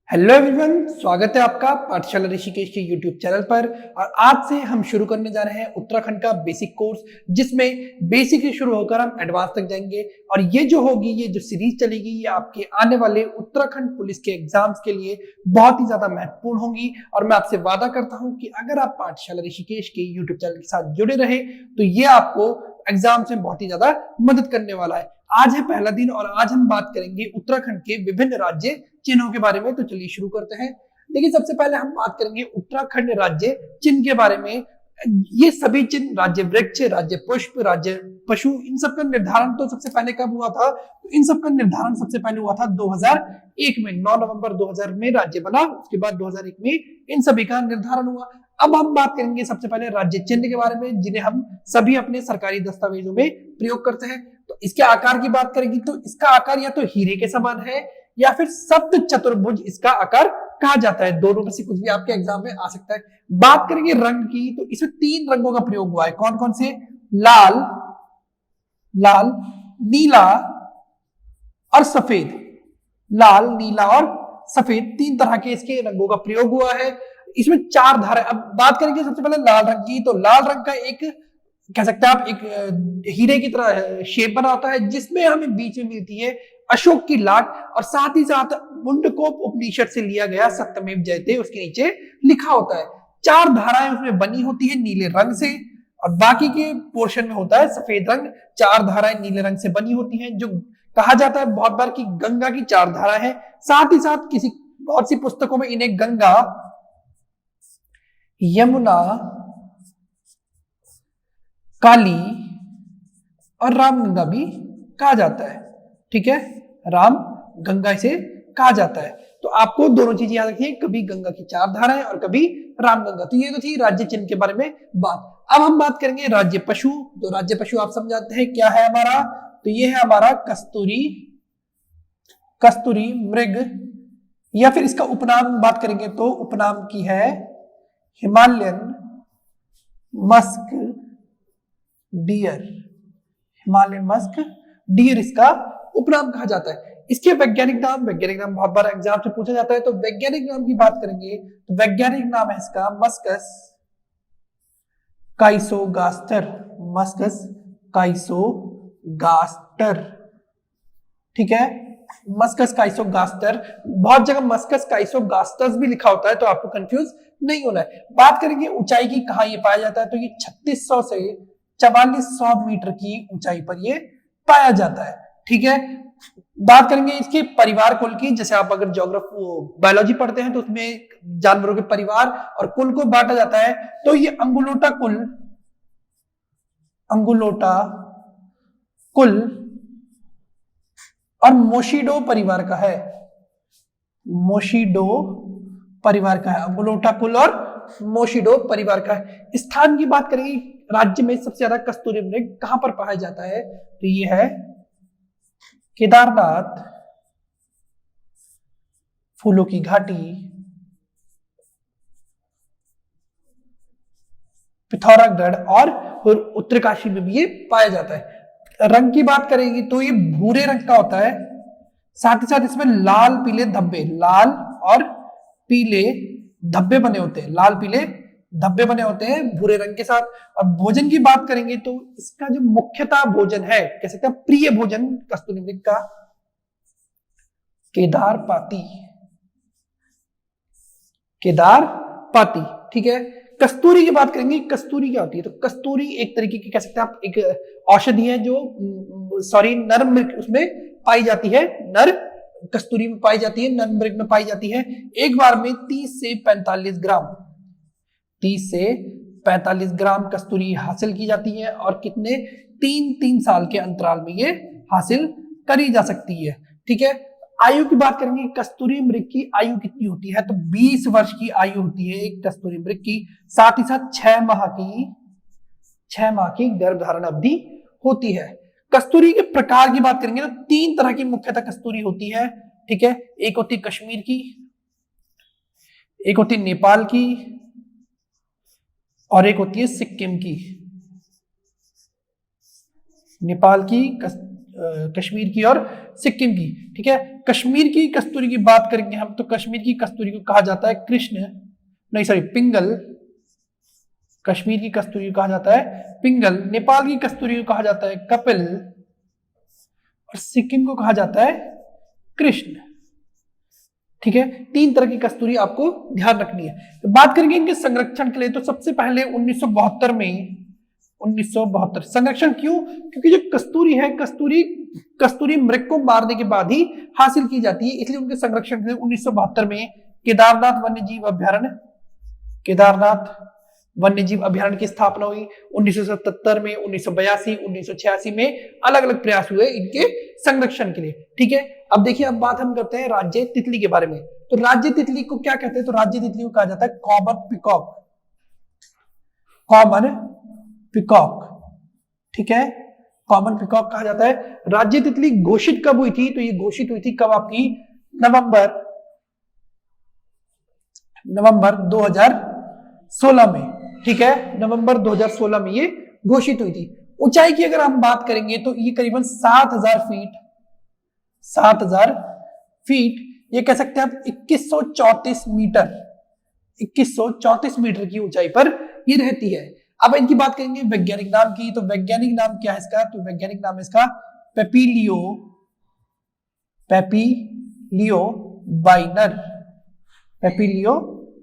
Hello everyone, स्वागत है आपका पाठशाला ऋषिकेश के यूट्यूब चैनल पर। और आज से हम शुरू करने जा रहे हैं उत्तराखंड का बेसिक कोर्स, जिसमें बेसिक से शुरू होकर हम एडवांस तक जाएंगे। और ये जो सीरीज चलेगी, ये आपके आने वाले उत्तराखंड पुलिस के एग्जाम्स के लिए बहुत ही ज्यादा महत्वपूर्ण होंगी। और मैं आपसे वादा करता हूं कि अगर आप पाठशाला ऋषिकेश के यूट्यूब चैनल के साथ जुड़े रहे तो ये आपको एग्जाम्स में बहुत ही ज्यादा मदद करने वाला है। आज है पहला दिन और आज हम बात करेंगे उत्तराखंड के विभिन्न राज्य चिन्हों के बारे में। तो चलिए शुरू करते हैं। लेकिन सबसे पहले हम बात करेंगे उत्तराखंड राज्य चिन्ह के बारे में। ये सभी चिन्ह, राज्य वृक्ष, राज्य पुष्प, राज्य पशु, इन सब का निर्धारण तो सबसे पहले कब हुआ था? तो इन सब का निर्धारण सबसे पहले हुआ था 2001 में। 9 नवंबर 2000 में राज्य बना, उसके बाद 2001 में इन सभी का निर्धारण हुआ। अब हम बात करेंगे सबसे पहले राज्य चिन्ह के बारे में, जिन्हें हम सभी अपने सरकारी दस्तावेजों में प्रयोग करते हैं। तो इसके आकार की बात करेंगे तो इसका आकार या तो हीरे के समान है या फिर सप्त चतुर्भुज इसका आकार कहा जाता है। दोनों में से कुछ भी आपके एग्जाम में आ सकता है। बात करेंगे रंग की, तो इसमें 3 रंगों का प्रयोग हुआ है। कौन कौन से? लाल, नीला और सफेद। लाल, नीला और सफेद, 3 तरह के इसके रंगों का प्रयोग हुआ है। इसमें 4 धारा। अब बात करेंगे सबसे पहले लाल रंग की, तो लाल रंग का एक कह सकते हैं आप एक हीरे की तरह शेप बना होता है, जिसमें हमें बीच में मिलती है अशोक की लाट, और साथ ही साथ मुंडकोप उपनिषद से लिया गया सत्यमेव जयते उसके नीचे लिखा होता है। 4 धाराएं उसमें बनी होती है नीले रंग से, और बाकी के पोर्शन में होता है सफेद रंग। 4 धाराएं नीले रंग से बनी होती हैं, जो कहा जाता है बहुत बार कि गंगा की 4 धारा है। साथ ही साथ बहुत सी पुस्तकों में इन्हें गंगा, यमुना, काली और रामगंगा भी कहा जाता है। ठीक है, राम गंगा इसे कहा जाता है। तो आपको दोनों चीजें याद रखिए, कभी गंगा की 4 धाराएं और कभी रामगंगा। तो ये तो थी राज्य चिन्ह के बारे में बात। अब हम बात करेंगे राज्य पशु। तो राज्य पशु आप समझाते हैं क्या है हमारा? तो ये है हमारा कस्तूरी मृग, या फिर इसका उपनाम बात करेंगे तो उपनाम की है Himalayan musk deer. Himalayan musk deer इसका उपनाम कहा जाता है। इसके वैज्ञानिक नाम बहुत बार एग्जाम से पूछा जाता है। तो वैज्ञानिक नाम की बात करेंगे तो वैज्ञानिक नाम है इसका मस्कस काइसोगास्टर। मस्कस काइसोगास्टर, ठीक है, मस्कस काइसोगास्टर। बहुत जगह मस्कस काइसोगास्टस भी लिखा होता है, तो आपको कंफ्यूज नहीं होना है। बात करेंगे ऊंचाई की, कहां ये पाया जाता है? तो ये 3600 से 4400 मीटर की ऊंचाई पर ये पाया जाता है। ठीक है, बात करेंगे इसके परिवार कुल की। जैसे आप अगर बायोलॉजी पढ़ते हैं तो उसमें जानवरों के परिवार और कुल को बांटा जाता है। तो ये अंगुलोटा कुल और मोशिडो परिवार का है। मोशिडो परिवार का है, अंगुलोटा कुल और मोशिडो परिवार का है। स्थान की बात करेंगे, राज्य में सबसे ज्यादा कस्तूरी मृग कहां पर पाया जाता है? तो ये है केदारनाथ, फूलों की घाटी, पिथौरागढ़ और उत्तरकाशी में भी ये पाया जाता है। रंग की बात करेंगे तो ये भूरे रंग का होता है। साथ ही साथ इसमें लाल पीले धब्बे, लाल और पीले धब्बे बने होते हैं। लाल पीले धब्बे बने होते हैं भूरे रंग के साथ। और भोजन की बात करेंगे तो इसका जो मुख्यतः भोजन है, कह सकते हैं प्रिय भोजन कस्तूरी मृग का, केदार पाती। ठीक है, कस्तूरी की बात करेंगे। कस्तूरी क्या होती है? तो कस्तूरी एक तरीके की, कह सकते हैं आप, एक औषधि है जो नर मृग उसमें पाई जाती है। नर कस्तूरी में पाई जाती है, नर मृग में पाई जाती है। एक बार में 30 से 45 ग्राम कस्तूरी हासिल की जाती है, और कितने 3 साल के अंतराल में ये हासिल करी जा सकती है। ठीक है, आयु की बात करेंगे, कस्तूरी मृग की आयु कितनी होती है? तो 20 वर्ष की आयु होती है एक कस्तूरी मृग की। साथ ही साथ 6 माह की गर्भधारण अवधि होती है। कस्तूरी के प्रकार की बात करेंगे तो 3 तरह की मुख्यतः कस्तूरी होती है। ठीक है, एक होती कश्मीर की, एक होती नेपाल की, और एक होती है सिक्किम की। नेपाल की कश्मीर की और सिक्किम की। ठीक है, कश्मीर की कस्तूरी की बात करेंगे हम तो कश्मीर की कस्तूरी को कहा जाता है कृष्ण, नहीं सॉरी पिंगल। कश्मीर की कस्तूरी को कहा जाता है पिंगल, नेपाल की कस्तूरी को कहा जाता है कपिल और सिक्किम को कहा जाता है कृष्ण। ठीक है, 3 तरह की कस्तूरी आपको ध्यान रखनी है। तो बात करेंगे इनके संरक्षण के लिए तो सबसे पहले 1972 में 1972 संरक्षण क्यों? क्योंकि जो कस्तूरी है कस्तूरी मृग को मारने के बाद ही हासिल की जाती है, इसलिए उनके संरक्षण के लिए 1972 में केदारनाथ वन्यजीव अभ्यारण्य की स्थापना हुई। 1977 में, 1982, 1986 में अलग अलग प्रयास हुए इनके संरक्षण के लिए। ठीक है, अब देखिए, अब बात हम करते हैं राज्य तितली के बारे में। तो राज्य तितली को क्या कहते हैं? तो राज्य तितली को कहा जाता है कॉमन पिकॉक। ठीक है, कॉमन पिकॉक कहा जाता है। राज्य तितली घोषित कब हुई थी? तो ये घोषित हुई थी कब आपकी? नवंबर 2016 में। ठीक है, नवंबर 2016 में ये घोषित हुई थी। ऊंचाई की अगर हम बात करेंगे तो ये करीबन 7000 फीट, ये कह सकते हैं आप 2134 मीटर की ऊंचाई पर ये रहती है। अब इनकी बात करेंगे वैज्ञानिक नाम की, तो वैज्ञानिक नाम क्या है इसका? तो वैज्ञानिक नाम है इसका पेपिलियो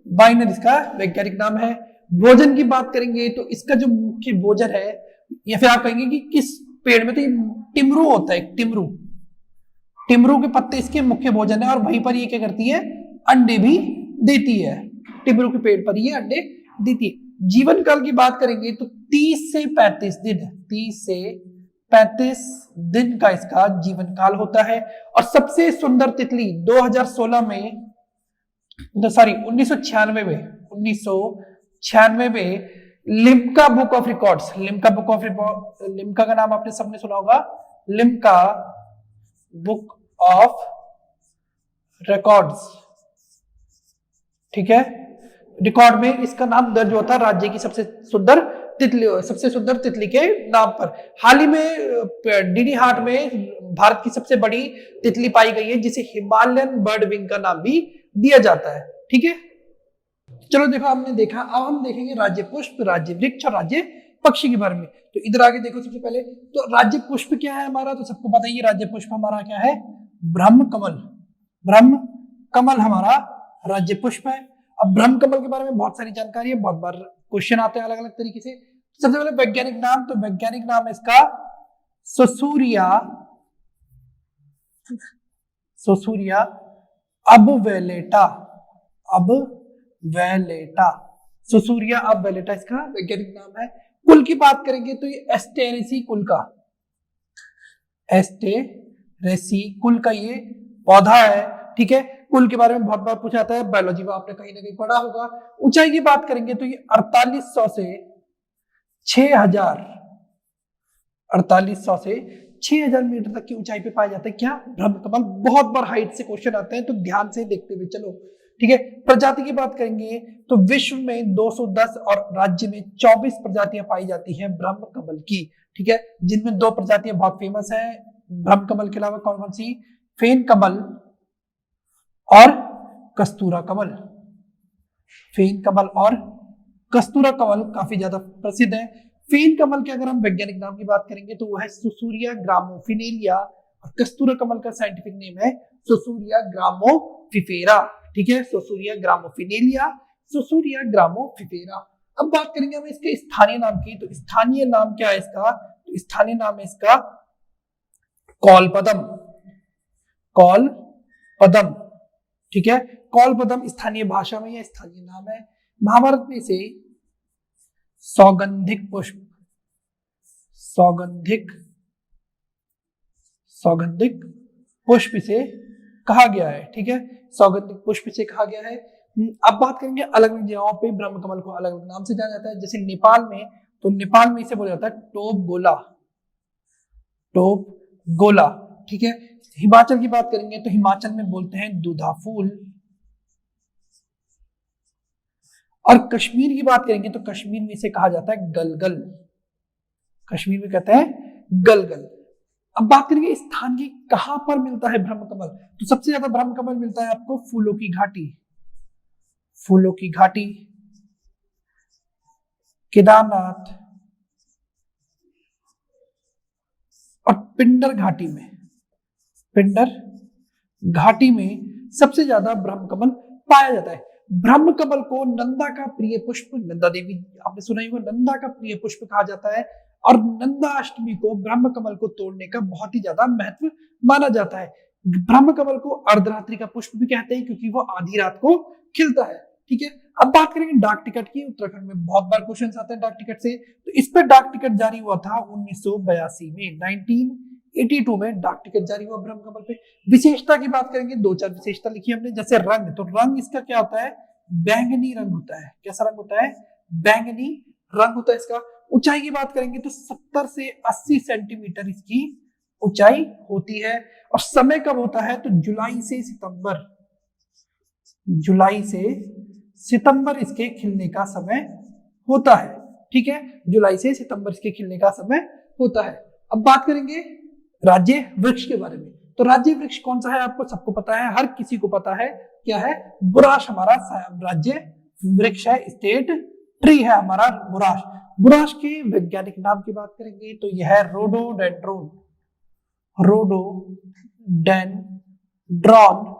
बाइनर इसका वैज्ञानिक नाम है। भोजन की बात करेंगे तो इसका जो मुख्य भोजन है, या फिर आप कहेंगे कि किस पेड़ में, तो ये टिमरू होता है। टिमरू के पत्ते इसके मुख्य भोजन है और वहीं पर ये क्या करती है? अंडे भी देती है। टिमरू के पेड़ पर ये अंडे देती है। जीवन काल की बात करेंगे तो 30 से 35 दिन का इसका जीवन काल होता है। और सबसे सुंदर तितली 1996 में Limca book of records, Limca का नाम आपने सबने सुना होगा, लिम्का बुक ऑफ रिकॉर्ड्स। ठीक है, रिकॉर्ड में इसका नाम दर्ज होता है राज्य की सबसे सुंदर तितली के नाम पर। हाल ही में डीडी हार्ट में भारत की सबसे बड़ी तितली पाई गई है, जिसे हिमालयन बर्ड विंग का नाम भी दिया जाता है। ठीक है, चलो देखो, हमने देखा, अब हम देखेंगे राज्य पुष्प, राज्य वृक्ष और राज्य पक्षी के बारे में। तो इधर आगे देखो, सबसे पहले तो राज्य पुष्प क्या है हमारा? तो सबको पता ही है राज्य पुष्प हमारा क्या है? ब्रह्म कमल हमारा राज्य पुष्प है। अब ब्रह्म कमल के बारे में बहुत सारी जानकारी है, बहुत बार क्वेश्चन आते हैं अलग अलग तरीके से। सबसे पहले वैज्ञानिक नाम, तो वैज्ञानिक नाम है इसका सोसूरिया अबवेलेटा। सोसूरिया अबवेलेटा इसका वैज्ञानिक नाम है। कुल की बात करेंगे तो ये एस्टेरेसी कुल का ये पौधा है। ठीक है, कुल के बारे में बहुत बार पूछा जाता है, बायोलॉजी में आपने कहीं ना कहीं पढ़ा होगा। ऊंचाई की बात करेंगे तो ये 4800 से 6000 मीटर तक की ऊंचाई पे पाया जाता है। क्या? ब्रह्म कमल। बहुत बार हाइट से क्वेश्चन आते हैं, तो ध्यान से देखते हुए चलो। ठीक है, प्रजाति की बात करेंगे तो विश्व में 210 और राज्य में 24 प्रजातियां पाई जाती हैं ब्रह्म कमल की। ठीक है, जिनमें 2 प्रजातियां बहुत फेमस है ब्रह्म कमल के अलावा। कौन कौन सी? फेन कमल और कस्तूरा कमल। फेन कमल और कस्तूरा कमल काफी ज्यादा प्रसिद्ध है। फेन कमल के अगर हम वैज्ञानिक नाम की बात करेंगे तो वो है सुसूरिया ग्रामोफिनेलिया, और कस्तूरा कमल का साइंटिफिक नेम है सुसूरिया ग्रामोफिफेरा। ठीक है, सुसूरिया ग्रामोफिफेरा। अब बात करेंगे हम इसके स्थानीय नाम की, तो स्थानीय नाम क्या है इसका? तो स्थानीय नाम है इसका कॉलपदम। ठीक है, कॉलपदम स्थानीय भाषा में यह स्थानीय नाम है। महाभारत में से सौगंधिक पुष्प से कहा गया है। ठीक है, सौगंधिक पुष्प से कहा गया है। अब बात करेंगे अलग अलग जगहों पे ब्रह्म कमल को अलग अलग नाम से जाना जाता है। जैसे नेपाल में, तो नेपाल में इसे बोला जाता है टोप गोला। ठीक है, हिमाचल की बात करेंगे तो हिमाचल में बोलते हैं दूधा फूल। और कश्मीर की बात करेंगे तो कश्मीर में इसे कहा जाता है गलगल। कश्मीर में कहते हैं गलगल। अब बात करेंगे इस स्थान की, कहां पर मिलता है ब्रह्म कमल। तो सबसे ज्यादा ब्रह्म कमल मिलता है आपको फूलों की घाटी, फूलों की घाटी, केदारनाथ और पिंडर घाटी में। पिंडर घाटी में सबसे ज्यादा ब्रह्म कमल पाया जाता है। ब्रह्म कमल को नंदा का प्रिय पुष्प, नंदा देवी आपने सुना ही होगा, नंदा का प्रिय पुष्प कहा जाता है। और नंदा अष्टमी को ब्रह्म कमल को तोड़ने का बहुत ही ज्यादा महत्व माना जाता है। ब्रह्म कमल को अर्धरात्रि का पुष्प भी कहते हैं क्योंकि वो आधी रात को खिलता है। ठीक है, अब बात करेंगे डाक टिकट की। उत्तराखंड में बहुत बार क्वेश्चन आते हैं डाक टिकट से, तो इस पर डाक टिकट जारी हुआ था 1982 में, 1982 में डाक टिकट जारी हुआ ब्रह्म कमल पे। विशेषता की बात करेंगे, दो चार विशेषता लिखी हमने, जैसे रंग, तो रंग इसका क्या होता है, बैंगनी रंग होता है। कैसा रंग होता है, बैंगनी रंग होता है इसका। ऊंचाई की बात करेंगे तो 70 से 80 सेंटीमीटर इसकी ऊंचाई होती है। और समय कब होता है, तो जुलाई से सितंबर, जुलाई से सितंबर इसके खिलने का समय होता है। ठीक है, जुलाई से सितंबर इसके खिलने का समय होता है। अब बात करेंगे राज्य वृक्ष के बारे में। तो राज्य वृक्ष कौन सा है, आपको सबको पता है, हर किसी को पता है, क्या है, बुराश हमारा राज्य वृक्ष है, स्टेट ट्री है हमारा बुराश। बुराश के वैज्ञानिक नाम की बात करेंगे तो यह है रोडोडेंड्रोन, रोडोडेंड्रॉन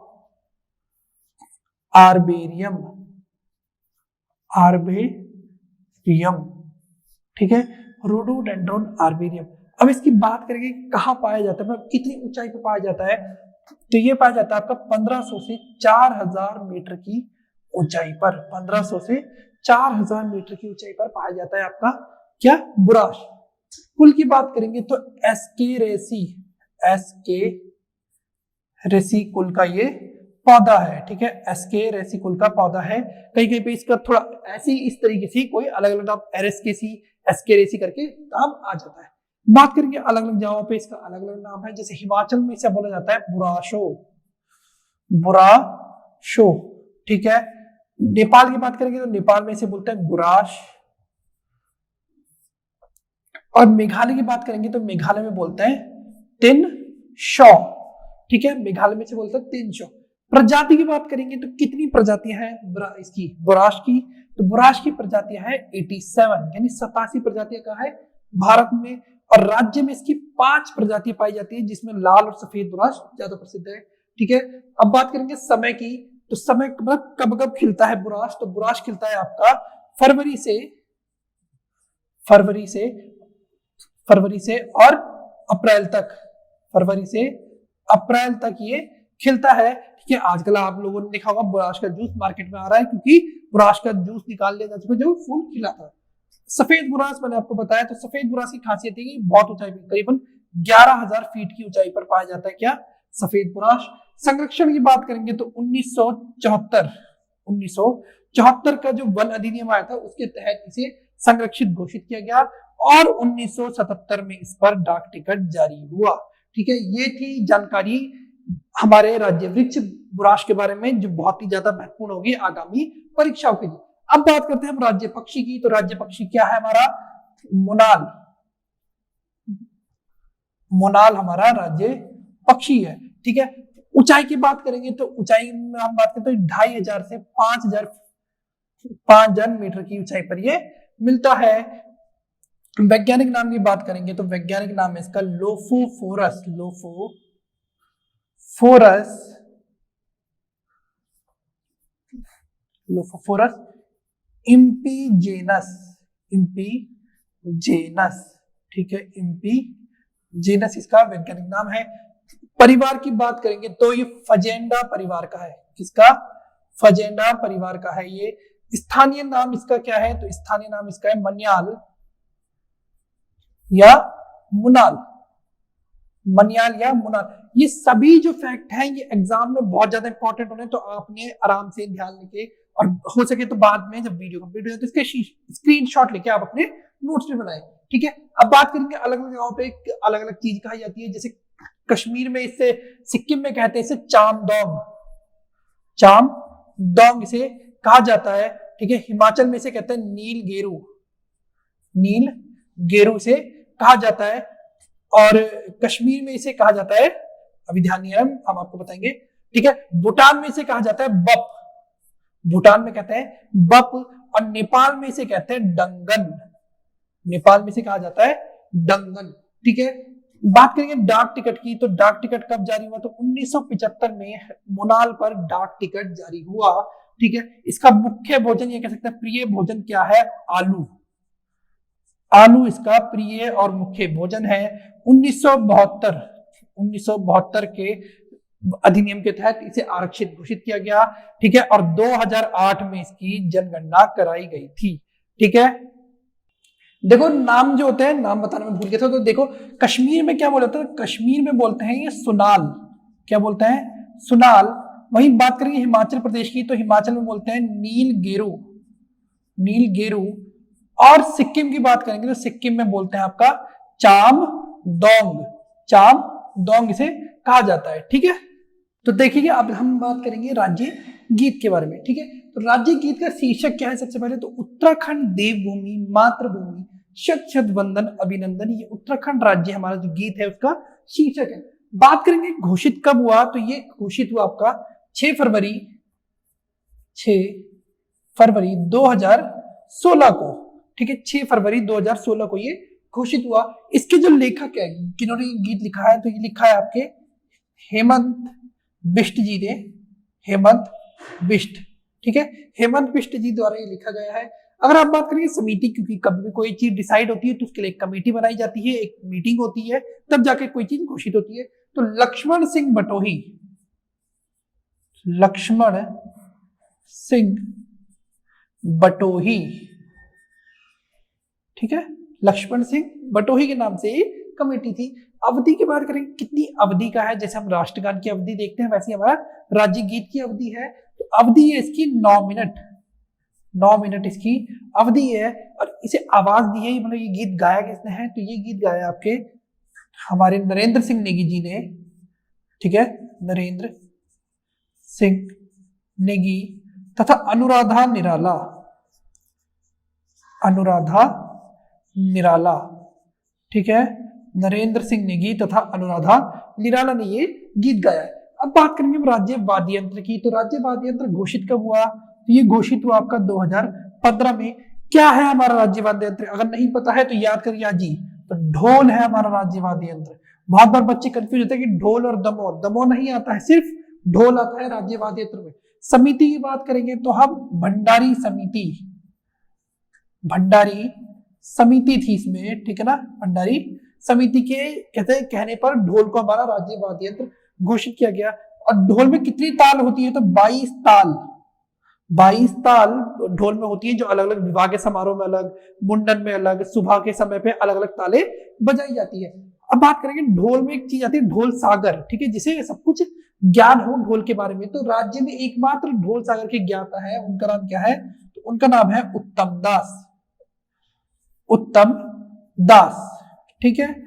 आर्बेरियम, आर्बेरियम। ठीक है, रोडोडेंड्रोन आर्बेरियम। अब इसकी बात करेंगे कहां पाया जाता है, मतलब कितनी ऊंचाई पर पाया जाता है, तो ये पाया जाता है आपका 1500 से 4000 मीटर की ऊंचाई पर, 1500 से 4000 मीटर की ऊंचाई पर पाया जाता है आपका क्या, बुराश। कुल की बात करेंगे तो एस्केरेसी कुल का ये पौधा है। ठीक है, एस्केरेसी कुल का पौधा है। कहीं कहीं पे इसका थोड़ा ऐसी इस तरीके से कोई अलग अलग नाम, एरेस्केसी, एस्केरेसी करके नाम आ जाता है। बात करेंगे अलग अलग जगहों पे इसका अलग अलग नाम है, जैसे हिमाचल में इसे बोला जाता है बुराशो, बुराशो। ठीक है, नेपाल की बात करेंगे तो नेपाल में इसे बोलते हैं बुराश। और मेघालय की बात करेंगे तो मेघालय में बोलते हैं तिन शौ। ठीक है, मेघालय में इसे बोलते हैं तिन शौ। प्रजाति की बात करेंगे तो कितनी प्रजातियां हैं इसकी, बुराश की, तो बुराश की प्रजातियां हैं 87, यानी 87 प्रजातियां का है भारत में। और राज्य में इसकी 5 प्रजातियां पाई जाती है, जिसमें लाल और सफेद बुराश ज्यादा प्रसिद्ध है। ठीक है, अब बात करेंगे समय की, तो समय मतलब कब कब खिलता है बुराश, तो बुराश खिलता है आपका फरवरी से और अप्रैल तक, फरवरी से अप्रैल तक ये खिलता है। ठीक है, आजकल आप लोगों ने देखा होगा बुराश का जूस मार्केट में आ रहा है, क्योंकि बुराश का जूस निकाल लिया जा चुका है जो फूल खिला था। सफेद बुराश मैंने आपको बताया, तो सफेद बुराश की खासियत है कि बहुत ऊंचाई पर, करीबन 11000 फीट की ऊंचाई पर पाया जाता है क्या, सफेद बुराश। संरक्षण की बात करेंगे तो 1974 का जो वन अधिनियम आया था उसके तहत इसे संरक्षित घोषित किया गया और 1977 में इस पर डाक टिकट जारी हुआ। ठीक है, ये थी जानकारी हमारे राज्य वृक्ष बुराश के बारे में, जो बहुत ही ज्यादा महत्वपूर्ण होगी आगामी परीक्षाओं के लिए। अब बात करते हैं हम राज्य पक्षी की। तो राज्य पक्षी क्या है हमारा, मोनाल, मोनाल हमारा राज्य पक्षी है। ठीक है, ऊंचाई की बात करेंगे तो ऊंचाई में हम बात करते हैं 2500 से 5000 मीटर की ऊंचाई पर ये मिलता है। वैज्ञानिक नाम की बात करेंगे तो वैज्ञानिक नाम है इसका लोफोफोरस, लोफोफोरस इम्पीजेनस। ठीक है, इम्पीजेनस इसका वैज्ञानिक नाम है। परिवार की बात करेंगे तो ये फजेंडा परिवार का है। किसका, फजेंडा परिवार का है ये। स्थानीय नाम इसका क्या है, तो स्थानीय नाम इसका है मन्याल या मुनाल, मन्याल या मुनाल। ये सभी जो फैक्ट हैं ये एग्जाम में बहुत ज्यादा इंपॉर्टेंट होने, तो आपने आराम से ध्यान लेके, और हो सके तो बाद में जब वीडियो कंप्लीट हो जाए तो इसके स्क्रीनशॉट लेके आप अपने नोट्स में बनाएं। ठीक है, अब बात करेंगे अलग अलग जगहों पे अलग अलग चीज कही जाती है। जैसे कश्मीर में इसे, सिक्किम में कहते हैं इसे चामदोंग इसे कहा जाता है। ठीक है, हिमाचल में इसे कहते हैं नील गेरू से कहा जाता है। और कश्मीर में इसे कहा जाता है, अभी ध्यान नहीं है, हम आपको बताएंगे, ठीक है। भूटान में इसे कहा जाता है बप, भूटान में कहते हैं बप, और नेपाल में इसे कहते हैं डंगन, नेपाल में इसे कहा जाता है डंगन, ठीक है। बात करेंगे डाक टिकट की, तो डाक टिकट कब जारी हुआ, तो 1975 में मोनाल पर डाक टिकट जारी हुआ, ठीक है। इसका मुख्य भोजन, ये कह सकते हैं प्रिय भोजन क्या है, आलू, आलू इसका प्रिय और मुख्य भोजन है। 1972 के अधिनियम के तहत इसे आरक्षित घोषित किया गया, ठीक है, और 2008 में इसकी जनगणना कराई गई थी, ठीक है। देखो नाम जो होते हैं, नाम बताने में भूल गया था, तो देखो कश्मीर में क्या बोलते हैं, कश्मीर में बोलते हैं ये सुनाल, क्या बोलते हैं, सुनाल। वहीं बात करेंगे हिमाचल प्रदेश की, तो हिमाचल में बोलते हैं नीलगेरू, नीलगेरू। और सिक्किम की बात करेंगे तो सिक्किम में बोलते हैं आपका चामदोंग, चामदोंग इसे कहा जाता है, ठीक है। तो देखिए अब हम बात करेंगे राज्य गीत के बारे में, ठीक है। तो राज्य गीत का शीर्षक क्या है, सबसे पहले तो उत्तराखंड देवभूमि मातृभूमि शत शत वंदन अभिनंदन, ये उत्तराखंड राज्य हमारा जो गीत है उसका शीर्षक है। बात करेंगे घोषित कब हुआ, तो ये घोषित हुआ आपका 6 फरवरी 2016 को, ठीक है, 6 फरवरी 2016 को ये घोषित हुआ। इसके जो लेखक है, किन्होंने गीत लिखा है, तो ये लिखा है आपके हेमंत बिष्ट जी ने, हेमंत बिष्ट, ठीक है, हेमंत बिष्ट जी द्वारा ये लिखा गया है। अगर आप बात करेंगे समिति, क्योंकि कभी भी कोई चीज डिसाइड होती है तो उसके लिए एक कमेटी बनाई जाती है, एक मीटिंग होती है, तब जाके कोई चीज घोषित होती है। तो लक्ष्मण सिंह बटोही, लक्ष्मण सिंह बटोही, ठीक है, लक्ष्मण सिंह बटोही के नाम से ये कमेटी थी। अवधि की बात करें, कितनी अवधि का है, जैसे हम राष्ट्रगान की अवधि देखते हैं वैसे हमारा राज्य गीत की अवधि है। तो अवधि है इसकी 9 मिनट, 9 मिनट इसकी अवधि है। और इसे आवाज दी है, मतलब ये गीत गाया किसने है, तो ये गीत गाया आपके हमारे नरेंद्र सिंह नेगी जी ने, ठीक है, नरेंद्र सिंह नेगी तथा अनुराधा निराला, अनुराधा निराला, ठीक है, नरेंद्र सिंह नेगी तथा अनुराधा निराला ने ये गीत गाया है। अब बात करेंगे हम राज्य वाद्य यंत्र की, तो राज्य वाद्य यंत्र घोषित कब हुआ, तो ये घोषित हुआ आपका 2015 में। क्या है हमारा राज्य वाद्य यंत्र, अगर नहीं पता है तो याद करिए आज ही, तो ढोल है हमारा राज्य वाद्य यंत्र। बहुत बार बच्चे कंफ्यूज होते हैं कि ढोल और दमो, दमो नहीं आता है, सिर्फ ढोल आता है राज्य वाद्य यंत्र में। समिति की बात करेंगे तो हम भंडारी समिति, भंडारी समिति थी इसमें, ठीक है ना, भंडारी समिति के कहने पर ढोल को हमारा राज्य वाद्य यंत्र घोषित किया गया। और ढोल में कितनी ताल होती है, तो 22 ताल, 22 ताल ढोल में होती है, जो अलग अलग विवाह के समारोह में अलग, मुंडन में अलग, सुबह के समय पे अलग अलग ताले बजाई जाती है। अब बात करेंगे ढोल में एक चीज आती है ढोल सागर, ठीक है, जिसे सब कुछ ज्ञान हो ढोल के बारे में। तो राज्य में एकमात्र ढोल सागर के ज्ञाता है, उनका नाम क्या है, तो उनका नाम है उत्तम दास, उत्तम दास, ठीक है।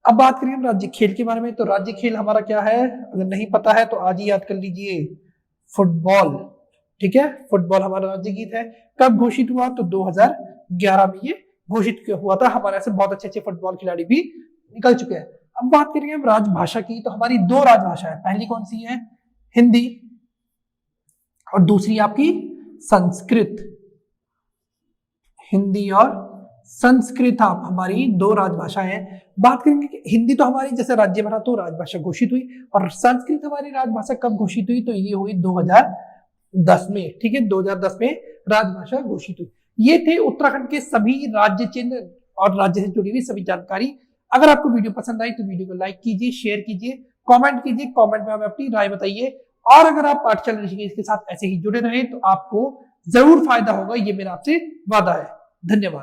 अब बात करें हम राज्य खेल के बारे में, तो राज्य खेल हमारा क्या है, अगर नहीं पता है तो आज ही याद कर लीजिए, फुटबॉल, ठीक है, फुटबॉल हमारा राज्य गीत है। कब घोषित हुआ, तो 2011 में ये घोषित हुआ था। हमारे ऐसे बहुत अच्छे अच्छे फुटबॉल खिलाड़ी भी निकल चुके हैं। अब बात करेंगे हम राजभाषा की, तो हमारी 2 राजभाषा है, पहली कौन सी है, हिंदी, और दूसरी आपकी संस्कृत, हिंदी और संस्कृत आप हमारी 2 राजभाषा है। बात करेंगे कि हिंदी तो हमारी जैसे राज्यभाषा तो राजभाषा घोषित हुई, और संस्कृत हमारी राजभाषा कब घोषित हुई, तो ये हुई 2010 में, ठीक है, 2010 में राजभाषा घोषित हुई। ये थे उत्तराखंड के सभी राज्य चिन्ह और राज्य से जुड़ी हुई सभी जानकारी। अगर आपको वीडियो पसंद आई तो वीडियो को लाइक कीजिए, शेयर कीजिए, कमेंट कीजिए, कमेंट में हमें अपनी राय बताइए। और अगर आप पाठशाला ऋषिकेश के साथ ऐसे ही जुड़े रहे तो आपको जरूर फायदा होगा, ये मेरा आपसे वादा है। धन्यवाद।